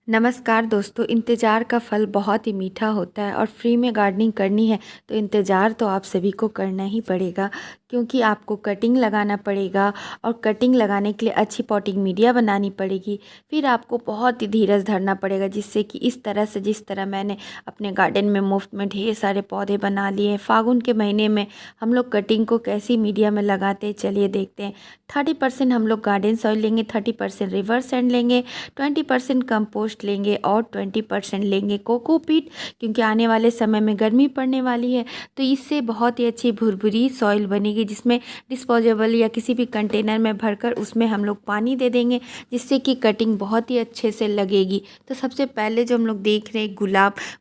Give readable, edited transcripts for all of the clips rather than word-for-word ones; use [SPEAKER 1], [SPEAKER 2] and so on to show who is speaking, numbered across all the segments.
[SPEAKER 1] नमस्कार दोस्तों। इंतज़ार का फल बहुत ही मीठा होता है और फ्री में गार्डनिंग करनी है तो इंतज़ार तो आप सभी को करना ही पड़ेगा, क्योंकि आपको कटिंग लगाना पड़ेगा और कटिंग लगाने के लिए अच्छी पॉटिंग मीडिया बनानी पड़ेगी। फिर आपको बहुत ही धीरज धरना पड़ेगा, जिससे कि इस तरह से जिस तरह मैंने अपने गार्डन में मुफ्त में ढेर सारे पौधे बना लिए हैं। फागुन के महीने में हम लोग कटिंग को कैसी मीडिया में लगाते हैं, चलिए देखते हैं। 30% हम लोग गार्डन सॉइल लेंगे, 30% रिवर सैंड लेंगे, 20% कंपोस्ट लेंगे और 20% लेंगे कोकोपीट, क्योंकि आने वाले समय में गर्मी पड़ने वाली है। तो इससे बहुत ही अच्छी भुरभुरी सॉइल बनेगी, जिसमें डिस्पोजेबल या किसी भी कंटेनर में भरकर उसमें हम लोग पानी दे देंगे, जिससे कि कटिंग बहुत ही अच्छे से लगेगी। तो सबसे पहले जो हम लोग देख रहे हैं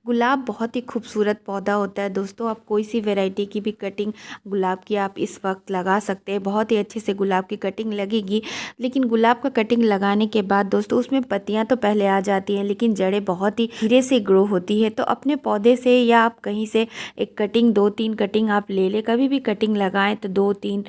[SPEAKER 1] गुलाब बहुत ही खूबसूरत पौधा होता है दोस्तों। आप कोई सी वैरायटी की भी कटिंग गुलाब की आप इस वक्त लगा सकते हैं, बहुत ही अच्छे से गुलाब की कटिंग लगेगी। लेकिन गुलाब का कटिंग लगाने के बाद दोस्तों उसमें पत्तियां तो पहले आ जाती हैं, लेकिन जड़ें बहुत ही धीरे से ग्रो होती है। तो अपने पौधे से या आप कहीं से एक कटिंग 2-3 कटिंग आप ले लें। कभी भी कटिंग लगाएं तो 2-3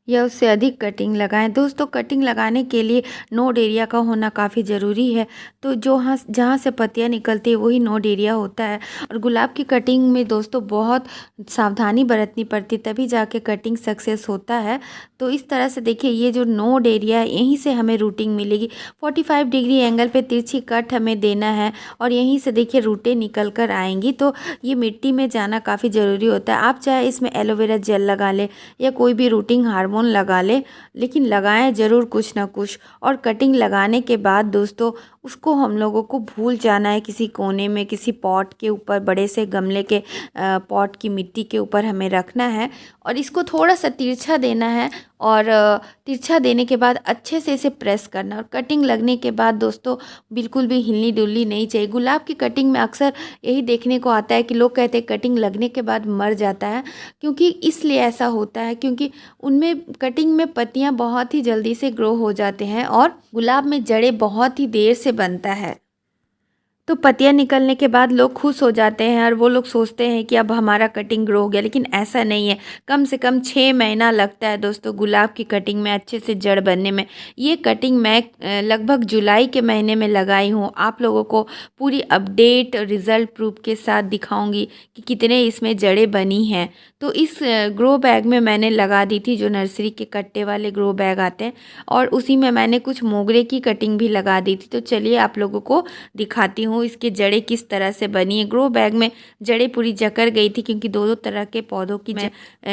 [SPEAKER 1] या उससे अधिक कटिंग लगाएं। दोस्तों कटिंग लगाने के लिए नोड एरिया का होना काफ़ी ज़रूरी है। तो जहाँ से पत्तियाँ निकलती है वही नोड एरिया होता है। और गुलाब की कटिंग में दोस्तों बहुत सावधानी बरतनी पड़ती, तभी जाके कटिंग सक्सेस होता है। तो इस तरह से देखिए, ये जो नोड एरिया है यहीं से हमें रूटिंग मिलेगी। 45 डिग्री एंगल पे तिरछी कट हमें देना है और यहीं से देखिए रूटें निकल कर आएंगी। तो ये मिट्टी में जाना काफ़ी ज़रूरी होता है। आप चाहे इसमें एलोवेरा जेल लगा लें या कोई भी रूटिंग हार्मोन लगा ले, लेकिन लगाएं ज़रूर कुछ ना कुछ। और कटिंग लगाने के बाद दोस्तों उसको हम लोगों को भूल जाना है किसी कोने में, किसी पॉट के ऊपर, बड़े से गमले के पॉट की मिट्टी के ऊपर हमें रखना है और इसको थोड़ा सा तिरछा देना है। और तिरछा देने के बाद अच्छे से इसे प्रेस करना। और कटिंग लगने के बाद दोस्तों बिल्कुल भी हिलनी डुलनी नहीं चाहिए। गुलाब की कटिंग में अक्सर यही देखने को आता है कि लोग कहते हैं कटिंग लगने के बाद मर जाता है, क्योंकि इसलिए ऐसा होता है क्योंकि उनमें कटिंग में पत्तियां बहुत ही जल्दी से ग्रो हो जाते हैं और गुलाब में जड़ें बहुत ही देर से बनता है। तो पत्तियां निकलने के बाद लोग खुश हो जाते हैं और वो लोग सोचते हैं कि अब हमारा कटिंग ग्रो हो गया, लेकिन ऐसा नहीं है। कम से कम 6 महीना लगता है दोस्तों गुलाब की कटिंग में अच्छे से जड़ बनने में। ये कटिंग मैं लगभग जुलाई के महीने में लगाई हूँ। आप लोगों को पूरी अपडेट रिजल्ट प्रूफ के साथ दिखाऊंगी कि कितने इसमें जड़ें बनी हैं। तो इस ग्रो बैग में मैंने लगा दी थी, जो नर्सरी के कट्टे वाले ग्रो बैग आते हैं, और उसी में मैंने कुछ मोगरे की कटिंग भी लगा दी थी। तो चलिए आप लोगों को दिखाती हूँ इसकी जड़ें किस तरह से बनी है। ग्रो बैग में जड़ें पूरी जकड़ गई थी, क्योंकि दो दो तरह के पौधों की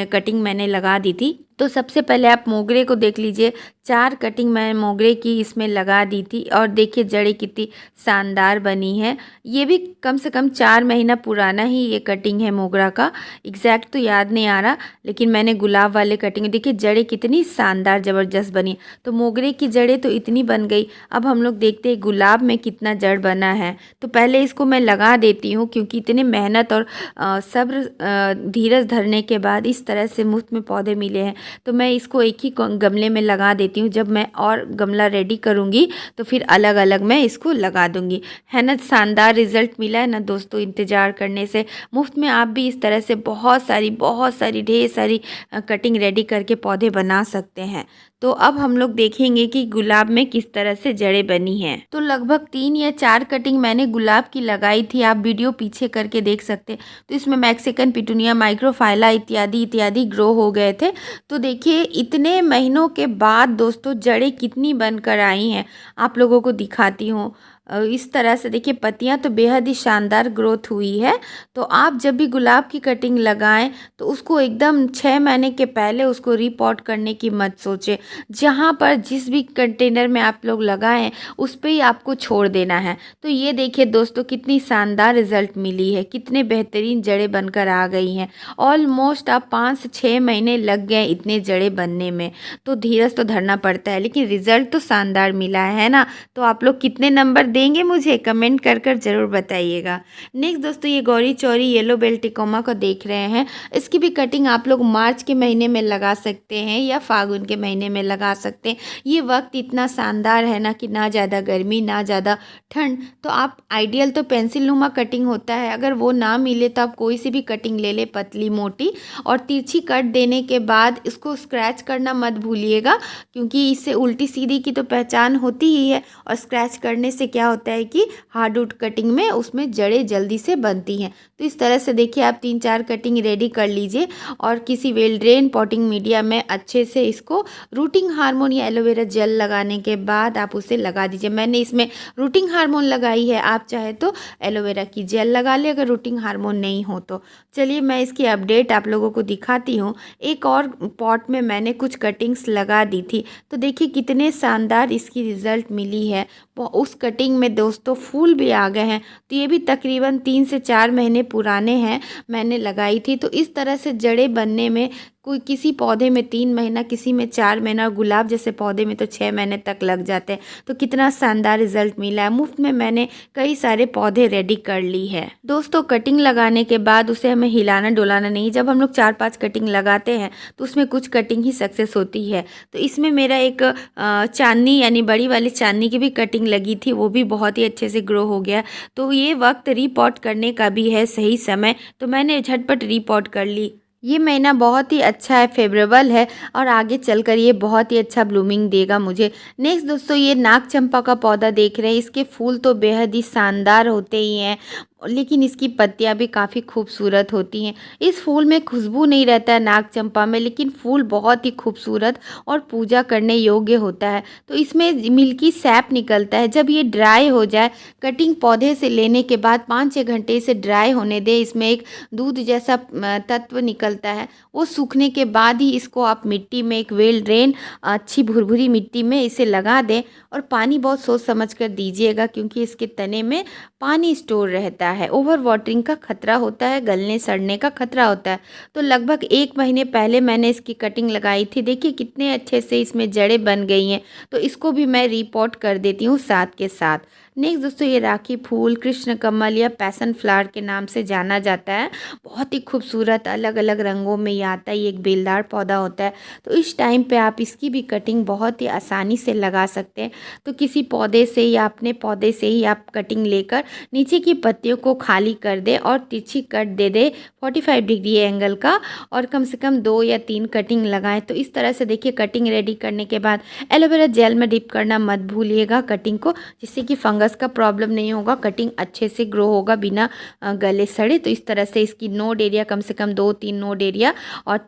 [SPEAKER 1] कटिंग मैंने लगा दी थी। तो सबसे पहले आप मोगरे को देख लीजिए। 4 कटिंग मैं मोगरे की इसमें लगा दी थी और देखिए जड़ें कितनी शानदार बनी है। ये भी कम से कम 4 महीना पुराना ही ये कटिंग है मोगरा का। एग्जैक्ट तो याद नहीं आ रहा, लेकिन मैंने गुलाब वाले कटिंग देखिए जड़ें कितनी शानदार ज़बरदस्त बनी। तो मोगरे की जड़ें तो इतनी बन गई। अब हम लोग देखते हैं गुलाब में कितना जड़ बना है। तो पहले इसको मैं लगा देती हूँ, क्योंकि इतने मेहनत और सब्र धीरज धरने के बाद इस तरह से मुफ्त में पौधे मिले हैं। तो मैं इसको एक ही गमले में लगा देती हूँ। जब मैं और गमला रेडी करूँगी तो फिर अलग अलग मैं इसको लगा दूँगी। है ना, शानदार रिजल्ट मिला है ना दोस्तों इंतज़ार करने से। मुफ्त में आप भी इस तरह से बहुत सारी ढेर सारी कटिंग रेडी करके पौधे बना सकते हैं। तो अब हम लोग देखेंगे कि गुलाब में किस तरह से जड़ें बनी हैं। तो लगभग 3 या 4 कटिंग मैंने गुलाब की लगाई थी, आप वीडियो पीछे करके देख सकते हैं। तो इसमें मैक्सिकन पिटूनिया, माइक्रोफाइला इत्यादि इत्यादि ग्रो हो गए थे। तो देखिए इतने महीनों के बाद दोस्तों जड़ें कितनी बनकर आई हैं, आप लोगों को दिखाती हूँ। इस तरह से देखिए पत्तियां तो बेहद ही शानदार ग्रोथ हुई है। तो आप जब भी गुलाब की कटिंग लगाएं तो उसको एकदम 6 महीने के पहले उसको रीपॉट करने की मत सोचें। जहां पर जिस भी कंटेनर में आप लोग लगाएं उस पे ही आपको छोड़ देना है। तो ये देखिए दोस्तों कितनी शानदार रिजल्ट मिली है, कितने बेहतरीन जड़ें बनकर आ गई हैं। ऑलमोस्ट आप 5 से 6 महीने लग गए इतने जड़ें बनने में। तो धीरज तो धरना पड़ता है, लेकिन रिजल्ट तो शानदार मिला है ना। तो आप लोग कितने नंबर देंगे मुझे कमेंट कर कर ज़रूर बताइएगा। नेक्स्ट दोस्तों ये गौरी चौरी येलो बेल टिकोमा को देख रहे हैं। इसकी भी कटिंग आप लोग मार्च के महीने में लगा सकते हैं या फागुन के महीने में लगा सकते हैं। ये वक्त इतना शानदार है ना कि ना ज़्यादा गर्मी ना ज़्यादा ठंड। तो आप आइडियल तो पेंसिल नुमा कटिंग होता है, अगर वो ना मिले तो आप कोई सी भी कटिंग ले ले, पतली मोटी, और तिरछी कट देने के बाद इसको स्क्रैच करना मत भूलिएगा, क्योंकि इससे उल्टी सीधी की तो पहचान होती ही है। और स्क्रैच करने से क्या क्या होता है कि हार्डवुड कटिंग में उसमें जड़ें जल्दी से बनती हैं। तो इस तरह से देखिए आप 3-4 कटिंग रेडी कर लीजिए और किसी वेल ड्रेन पॉटिंग मीडिया में अच्छे से इसको रूटिंग हार्मोन या एलोवेरा जेल लगाने के बाद आप उसे लगा दीजिए। मैंने इसमें रूटिंग हार्मोन लगाई है, आप चाहे तो एलोवेरा की जेल लगा ले अगर रूटिंग हार्मोन नहीं हो तो। चलिए मैं इसकी अपडेट आप लोगों को दिखाती हूँ। एक और पॉट में मैंने कुछ कटिंग्स लगा दी थी, तो देखिए कितने शानदार इसकी रिज़ल्ट मिली है। उस कटिंग में दोस्तों फूल भी आ गए हैं। तो ये भी तकरीबन 3 से 4 महीने पुराने हैं, मैंने लगाई थी। तो इस तरह से जड़ें बनने में कोई किसी पौधे में 3 महीना, किसी में 4 महीना, और गुलाब जैसे पौधे में तो 6 महीने तक लग जाते हैं। तो कितना शानदार रिजल्ट मिला है। मुफ्त में मैंने कई सारे पौधे रेडी कर ली है। दोस्तों कटिंग लगाने के बाद उसे हमें हिलाना डुलाना नहीं। जब हम लोग 4-5 कटिंग लगाते हैं तो उसमें कुछ कटिंग ही सक्सेस होती है। तो इसमें मेरा एक चांदनी यानी बड़ी वाली चांदनी की भी कटिंग लगी थी, वो भी बहुत ही अच्छे से ग्रो हो गया। तो ये वक्त रीपॉट करने का भी है, सही समय, तो मैंने झटपट रीपॉट कर ली। ये महीना बहुत ही अच्छा है, फेवरेबल है और आगे चलकर ये बहुत ही अच्छा ब्लूमिंग देगा मुझे। नेक्स्ट दोस्तों ये नाग चंपा का पौधा देख रहे हैं। इसके फूल तो बेहद ही शानदार होते ही हैं, लेकिन इसकी पत्तियां भी काफ़ी खूबसूरत होती हैं। इस फूल में खुशबू नहीं रहता है नाग चंपा में, लेकिन फूल बहुत ही खूबसूरत और पूजा करने योग्य होता है। तो इसमें मिल्की सैप निकलता है। जब ये ड्राई हो जाए, कटिंग पौधे से लेने के बाद 5-6 घंटे इसे ड्राई होने दें। इसमें एक दूध जैसा तत्व निकलता है, वो सूखने के बाद ही इसको आप मिट्टी में एक वेल ड्रेन अच्छी भुरभुरी मिट्टी में इसे लगा दें और पानी बहुत सोच समझ कर दीजिएगा, क्योंकि इसके तने में पानी स्टोर रहता है। ओवर वाटरिंग का खतरा होता है, गलने सड़ने का खतरा होता है। तो लगभग 1 महीने पहले मैंने इसकी कटिंग लगाई थी। देखिए कितने अच्छे से इसमें जड़ें बन गई हैं। तो इसको भी मैं रिपोर्ट कर देती हूँ साथ के साथ। नेक्स्ट दोस्तों ये राखी फूल कृष्ण कमल या पैसन फ्लावर के नाम से जाना जाता है। बहुत ही खूबसूरत अलग अलग रंगों में ये आता है। ये एक बेलदार पौधा होता है। तो इस टाइम पे आप इसकी भी कटिंग बहुत ही आसानी से लगा सकते हैं। तो किसी पौधे से या अपने पौधे से ही आप कटिंग लेकर नीचे की पत्तियों को खाली कर दे और तिरछी कट दे दे 45 डिग्री एंगल का, और कम से कम 2 या 3 कटिंग लगाएं। तो इस तरह से देखिए कटिंग रेडी करने के बाद एलोवेरा जेल में डिप करना मत भूलिएगा कटिंग को, जिससे कि फंगस का प्रॉब्लम नहीं होगा, कटिंग अच्छे से ग्रो होगा बिना गले सड़े। तो इस तरह से इसकी नोड एरिया कम से कम 2-3 नोड एरिया और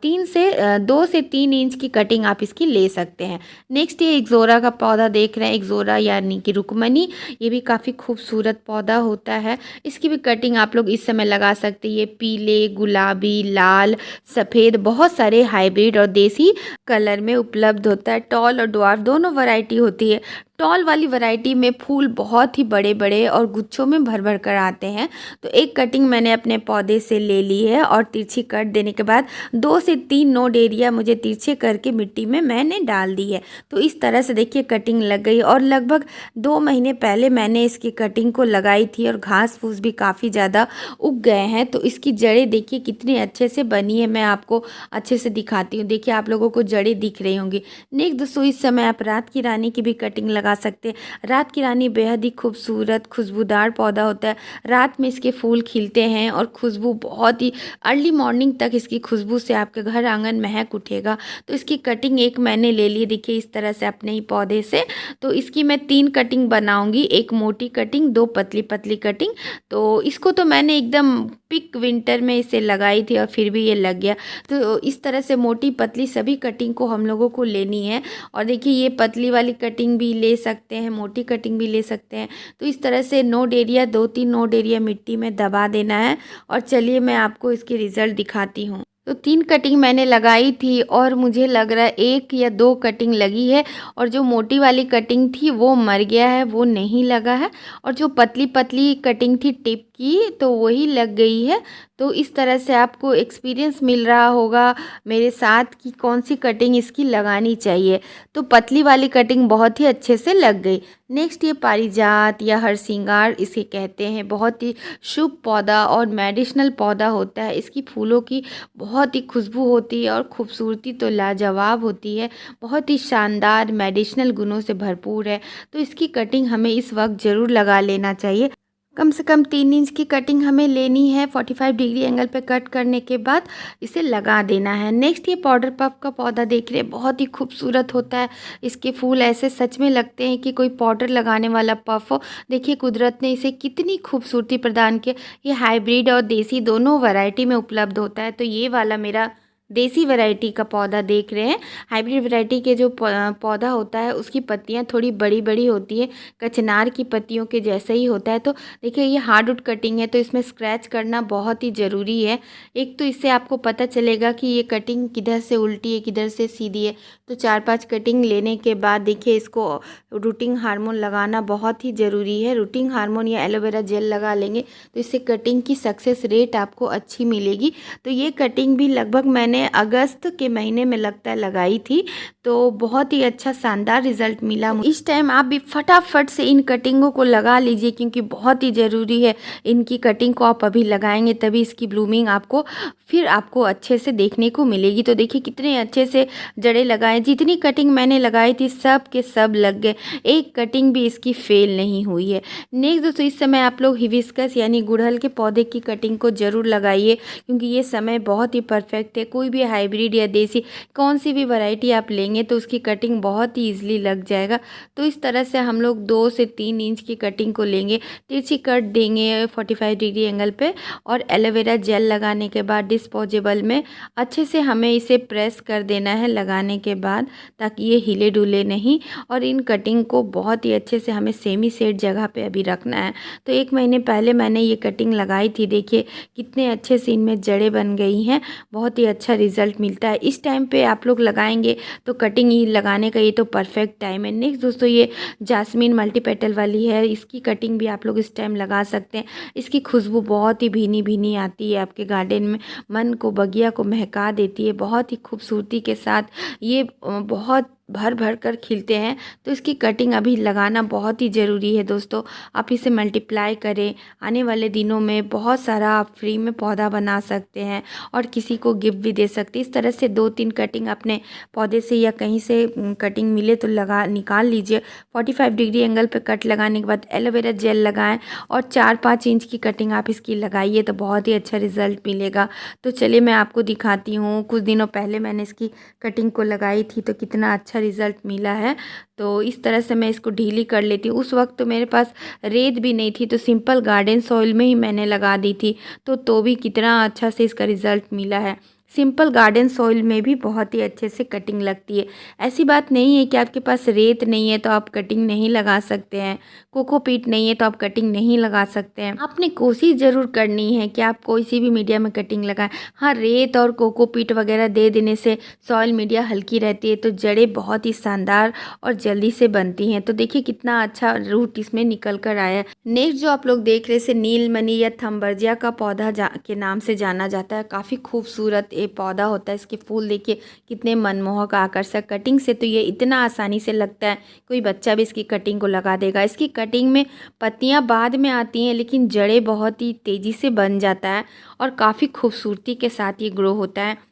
[SPEAKER 1] 2 से 3 इंच की कटिंग आप इसकी ले सकते हैं। नेक्स्ट ये एक्जोरा का पौधा देख रहे हैं। एक्जोरा यानी कि रुकमनी, ये भी काफ़ी खूबसूरत पौधा होता है। इसकी भी कटिंग आप लोग इस समय लगा सकते हैं। ये पीले, गुलाबी, लाल, सफ़ेद, बहुत सारे हाइब्रिड और देसी कलर में उपलब्ध होता है। टॉल और ड्वार्फ दोनों वैरायटी होती है। टॉल वाली वैरायटी में फूल बहुत ही बड़े बड़े और गुच्छों में भर भर कर आते हैं। तो एक कटिंग मैंने अपने पौधे से ले ली है और तिरछी कट देने के बाद 2 से 3 नोड एरिया मुझे तिरछे करके मिट्टी में मैंने डाल दी है। तो इस तरह से देखिए कटिंग लग गई और लगभग 2 महीने पहले मैंने इसकी कटिंग को लगाई थी और घास फूस भी काफ़ी ज़्यादा उग गए हैं। तो इसकी जड़ें देखिए कितनी अच्छे से बनी है। मैं आपको अच्छे से दिखाती हूँ। देखिए आप लोगों को जड़ें दिख रही होंगी। नेक्स्ट दोस्तों इस समय आप रात की रानी की भी कटिंग लगा सकते हैं। रात की रानी बेहद ही खूबसूरत खुशबूदार पौधा होता है। रात में इसके फूल खिलते हैं और खुशबू बहुत ही अर्ली मॉर्निंग तक इसकी खुशबू से आपके घर आंगन महक उठेगा। तो इसकी कटिंग एक मैंने ले ली, देखिए इस तरह से अपने ही पौधे से। तो इसकी मैं 3 कटिंग बनाऊंगी, एक मोटी कटिंग, 2 पतली पतली कटिंग। तो इसको तो मैंने एकदम पिक विंटर में इसे लगाई थी और फिर भी ये लग गया। तो इस तरह से मोटी पतली सभी कटिंग को हम लोगों को लेनी है। और देखिए ये पतली वाली कटिंग भी ले सकते हैं, मोटी कटिंग भी ले सकते हैं। तो इस तरह से नोड एरिया 2-3 नोड एरिया मिट्टी में दबा देना है। और चलिए मैं आपको इसके रिज़ल्ट दिखाती हूँ। तो 3 कटिंग मैंने लगाई थी और मुझे लग रहा है 1 या 2 कटिंग लगी है, और जो मोटी वाली कटिंग थी वो मर गया है, वो नहीं लगा है। और जो पतली पतली कटिंग थी टिप की तो वही लग गई है। तो इस तरह से आपको एक्सपीरियंस मिल रहा होगा मेरे साथ कि कौन सी कटिंग इसकी लगानी चाहिए। तो पतली वाली कटिंग बहुत ही अच्छे से लग गई। नेक्स्ट ये पारिजात या हरसिंगार इसे कहते हैं। बहुत ही शुभ पौधा और मेडिसिनल पौधा होता है। इसकी फूलों की बहुत ही खुशबू होती है और खूबसूरती तो लाजवाब होती है। बहुत ही शानदार मेडिसिनल गुणों से भरपूर है। तो इसकी कटिंग हमें इस वक्त ज़रूर लगा लेना चाहिए। कम से कम 3 इंच की कटिंग हमें लेनी है। 45 डिग्री एंगल पे कट करने के बाद इसे लगा देना है। नेक्स्ट ये पाउडर पफ का पौधा देख रहे हैं, बहुत ही खूबसूरत होता है। इसके फूल ऐसे सच में लगते हैं कि कोई पाउडर लगाने वाला पफ हो। देखिए कुदरत ने इसे कितनी खूबसूरती प्रदान की। ये हाइब्रिड और देसी दोनों वैरायटी में उपलब्ध होता है। तो ये वाला मेरा देसी वैरायटी का पौधा देख रहे हैं। हाइब्रिड वैरायटी के जो पौधा होता है उसकी पत्तियां थोड़ी बड़ी बड़ी होती है, कचनार की पत्तियों के जैसे ही होता है। तो देखिए ये हार्डवुड कटिंग है तो इसमें स्क्रैच करना बहुत ही ज़रूरी है। एक तो इससे आपको पता चलेगा कि ये कटिंग किधर से उल्टी है किधर से सीधी है। तो 4-5 कटिंग लेने के बाद देखिए इसको रूटिंग हार्मोन लगाना बहुत ही ज़रूरी है। रूटिंग हार्मोन या एलोवेरा जेल लगा लेंगे तो इससे कटिंग की सक्सेस रेट आपको अच्छी मिलेगी। तो ये कटिंग भी लगभग मैंने अगस्त के महीने में लगता है लगाई थी, तो बहुत ही अच्छा शानदार रिजल्ट मिला। इस टाइम आप भी फटाफट से इन कटिंगों को लगा लीजिए क्योंकि बहुत ही ज़रूरी है। इनकी कटिंग को आप अभी लगाएंगे तभी इसकी ब्लूमिंग आपको अच्छे से देखने को मिलेगी। तो देखिए कितने अच्छे से जड़ें लगाएं। जितनी कटिंग मैंने लगाई थी सब के सब लग गए, एक कटिंग भी इसकी फेल नहीं हुई है। नेक्स्ट दोस्तों इस समय आप लोग हिबिस्कस यानी गुड़हल के पौधे की कटिंग को ज़रूर लगाइए क्योंकि ये समय बहुत ही परफेक्ट है। कोई भी हाइब्रिड या देसी कौन सी भी वैरायटी आप लेंगे तो उसकी कटिंग बहुत ही ईजिली लग जाएगा। तो इस तरह से हम लोग 2 से 3 इंच की कटिंग को लेंगे, तिरछी कट देंगे 45 डिग्री एंगल पे और एलोवेरा जेल लगाने के बाद डिस्पोजेबल में अच्छे से हमें इसे प्रेस कर देना है लगाने के बाद, ताकि ये हिले डुले नहीं। और इन कटिंग को बहुत ही अच्छे से हमें सेमी सेट जगह पे अभी रखना है। तो 1 महीने पहले मैंने ये कटिंग लगाई थी, देखिए कितने अच्छे से इनमें जड़ें बन गई हैं, बहुत ही अच्छा रिजल्ट मिलता है। इस टाइम पे आप लोग लगाएंगे तो कटिंग ही लगाने का ये तो परफेक्ट टाइम है। नेक्स्ट दोस्तों ये जास्मीन मल्टीपेटल वाली है, इसकी कटिंग भी आप लोग इस टाइम लगा सकते हैं। इसकी खुशबू बहुत ही भीनी भीनी आती है आपके गार्डन में, मन को बगिया को महका देती है। बहुत ही खूबसूरती के साथ ये बहुत भर भर कर खिलते हैं। तो इसकी कटिंग अभी लगाना बहुत ही ज़रूरी है दोस्तों। आप इसे मल्टीप्लाई करें, आने वाले दिनों में बहुत सारा आप फ्री में पौधा बना सकते हैं और किसी को गिफ्ट भी दे सकते हैं। इस तरह से 2-3 कटिंग अपने पौधे से या कहीं से कटिंग मिले तो निकाल लीजिए। 45 डिग्री एंगल पे कट लगाने के बाद एलोवेरा जेल लगाएं और 4-5 इंच की कटिंग आप इसकी लगाइए तो बहुत ही अच्छा रिजल्ट मिलेगा। तो चलिए मैं आपको दिखाती हूँ। कुछ दिनों पहले मैंने इसकी कटिंग को लगाई थी तो कितना अच्छा रिजल्ट मिला है। तो इस तरह से मैं इसको ढीली कर लेती हूँ। उस वक्त तो मेरे पास रेत भी नहीं थी तो सिंपल गार्डन सॉइल में ही मैंने लगा दी थी, तो भी कितना अच्छा से इसका रिजल्ट मिला है। सिंपल गार्डन सॉइल में भी बहुत ही अच्छे से कटिंग लगती है। ऐसी बात नहीं है कि आपके पास रेत नहीं है तो आप कटिंग नहीं लगा सकते हैं, कोकोपीट नहीं है तो आप कटिंग नहीं लगा सकते हैं। आपने कोशिश ज़रूर करनी है कि आप कोई सी भी मीडिया में कटिंग लगाएं। हाँ, रेत और कोकोपीट वगैरह दे देने से सॉइल मीडिया हल्की रहती है तो जड़ें बहुत ही शानदार और जल्दी से बनती हैं। तो देखिए कितना अच्छा रूट इसमें निकल कर आया है। नेक्स्ट जो आप लोग देख रहे हैं नीलमणि या थम्बर्जिया का पौधा के नाम से जाना जाता है। काफ़ी खूबसूरत ये पौधा होता है। इसके फूल देखिए कितने मनमोहक आकर्षक, कटिंग से तो ये इतना आसानी से लगता है कोई बच्चा भी इसकी कटिंग को लगा देगा। इसकी कटिंग में पत्तियां बाद में आती हैं लेकिन जड़ें बहुत ही तेज़ी से बन जाता है और काफ़ी खूबसूरती के साथ ये ग्रो होता है।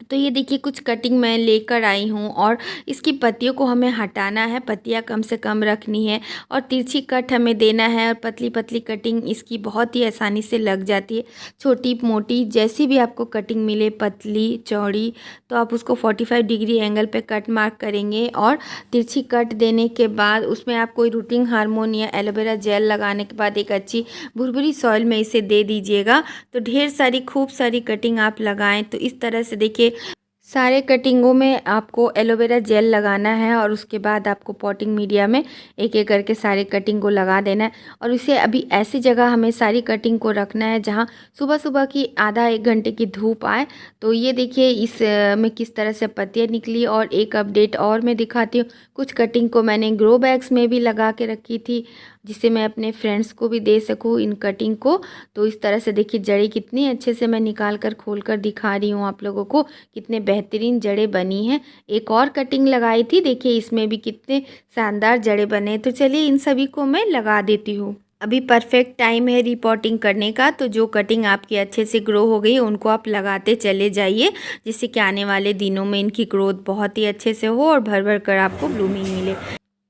[SPEAKER 1] तो ये देखिए कुछ कटिंग मैं लेकर आई हूँ और इसकी पत्तियों को हमें हटाना है, पत्तियाँ कम से कम रखनी है और तिरछी कट हमें देना है। और पतली पतली कटिंग इसकी बहुत ही आसानी से लग जाती है। छोटी मोटी जैसी भी आपको कटिंग मिले, पतली चौड़ी, तो आप उसको 45 डिग्री एंगल पे कट मार्क करेंगे और तिरछी कट देने के बाद उसमें आप कोई रूटिंग हार्मोन या एलोवेरा जेल लगाने के बाद एक अच्छी भुरभुरी सॉइल में इसे दे दीजिएगा। तो ढेर सारी खूब सारी कटिंग आप लगाएं। तो इस तरह से देखिए सारे कटिंगों में आपको एलोवेरा जेल लगाना है और उसके बाद आपको पॉटिंग मीडिया में एक एक करके सारे कटिंग को लगा देना है। और इसे अभी ऐसी जगह हमें सारी कटिंग को रखना है जहां सुबह सुबह की आधा 1 घंटे की धूप आए। तो ये देखिए इस में किस तरह से पत्तियाँ निकली। और एक अपडेट और मैं दिखाती हूँ, कुछ कटिंग को मैंने ग्रो बैग्स में भी लगा के रखी थी जिसे मैं अपने फ्रेंड्स को भी दे सकूँ इन कटिंग को। तो इस तरह से देखिए जड़ें कितनी अच्छे से मैं निकाल कर खोल कर दिखा रही हूँ आप लोगों को, कितने बेहतरीन जड़ें बनी हैं। एक और कटिंग लगाई थी, देखिए इसमें भी कितने शानदार जड़ें बने। तो चलिए इन सभी को मैं लगा देती हूँ। अभी परफेक्ट टाइम है रिपोर्टिंग करने का। तो जो कटिंग आपकी अच्छे से ग्रो हो गई उनको आप लगाते चले जाइए जिससे कि आने वाले दिनों में इनकी ग्रोथ बहुत ही अच्छे से हो और भर भर कर आपको ब्लूमिंग मिले।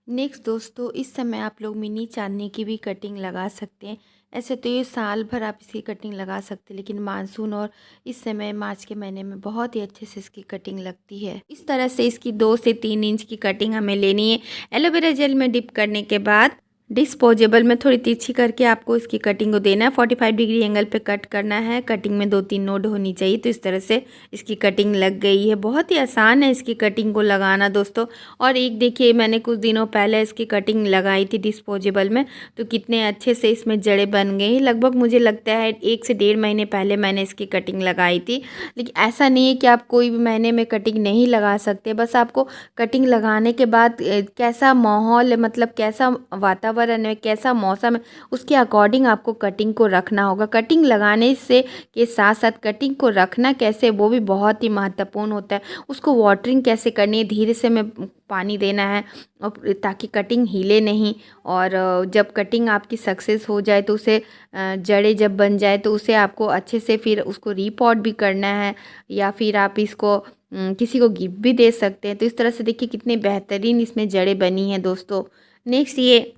[SPEAKER 1] नेक्स्ट दोस्तों, इस समय आप लोग मिनी चांदनी की भी कटिंग लगा सकते हैं। ऐसे तो ये साल भर आप इसकी कटिंग लगा सकते हैं, लेकिन मानसून और इस समय मार्च के महीने में बहुत ही अच्छे से इसकी कटिंग लगती है। इस तरह से इसकी 2 से 3 इंच की कटिंग हमें लेनी है। एलोवेरा जेल में डिप करने के बाद डिस्पोजेबल में थोड़ी तिरछी करके आपको इसकी कटिंग को देना है। 45 डिग्री एंगल पे कट करना है। कटिंग में 2-3 नोड होनी चाहिए। तो इस तरह से इसकी कटिंग लग गई है। बहुत ही आसान है इसकी कटिंग को लगाना दोस्तों। और एक देखिए, मैंने कुछ दिनों पहले इसकी कटिंग लगाई थी डिस्पोजेबल में, तो कितने अच्छे से इसमें जड़ें बन गई। लगभग मुझे लगता है 1 से 1.5 महीने पहले मैंने इसकी कटिंग लगाई थी। लेकिन ऐसा नहीं है कि आप कोई भी महीने में कटिंग नहीं लगा सकते। बस आपको कटिंग लगाने के बाद कैसा माहौल है, मतलब कैसा वातावरण है, कैसा मौसम है, उसके अकॉर्डिंग आपको कटिंग को रखना होगा। कटिंग लगाने से के साथ साथ कटिंग को रखना कैसे, वो भी बहुत ही महत्वपूर्ण होता है। उसको वाटरिंग कैसे करनी है, धीरे से में पानी देना है और ताकि कटिंग हिले नहीं। और जब कटिंग आपकी सक्सेस हो जाए तो उसे जड़ें जब बन जाए तो उसे आपको अच्छे से फिर उसको रीपॉट भी करना है, या फिर आप इसको किसी को गिफ्ट भी दे सकते हैं। तो इस तरह से देखिए कितनी बेहतरीन इसमें जड़ें बनी हैं दोस्तों। नेक्स्ट, ये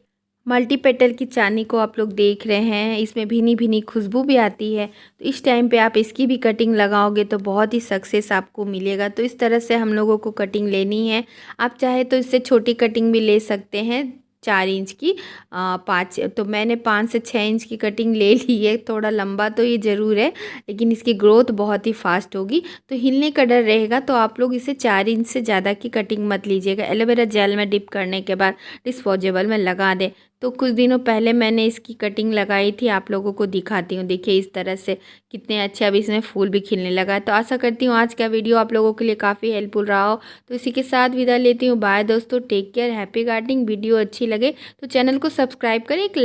[SPEAKER 1] मल्टी पेटल की चांदनी को आप लोग देख रहे हैं, इसमें भीनी भीनी खुशबू भी आती है। तो इस टाइम पे आप इसकी भी कटिंग लगाओगे तो बहुत ही सक्सेस आपको मिलेगा। तो इस तरह से हम लोगों को कटिंग लेनी है। आप चाहे तो इससे छोटी कटिंग भी ले सकते हैं, 4 इंच की। 5 तो मैंने 5 से 6 इंच की कटिंग ले ली है। थोड़ा लंबा तो ये ज़रूर है, लेकिन इसकी ग्रोथ बहुत ही फास्ट होगी, तो हिलने का डर रहेगा। तो आप लोग इसे 4 इंच से ज़्यादा की कटिंग मत लीजिएगा। एलोवेरा जेल में डिप करने के बाद डिस्पोजेबल में लगा दें। तो कुछ दिनों पहले मैंने इसकी कटिंग लगाई थी, आप लोगों को दिखाती हूँ। देखिए इस तरह से कितने अच्छे अभी इसमें फूल भी खिलने लगा है। तो आशा करती हूँ आज का वीडियो आप लोगों के लिए काफ़ी हेल्पफुल रहा हो। तो इसी के साथ विदा लेती हूँ। बाय दोस्तों, take care, happy gardening. Video अच्छी लगे तो चैनल को सब्सक्राइब करें, एक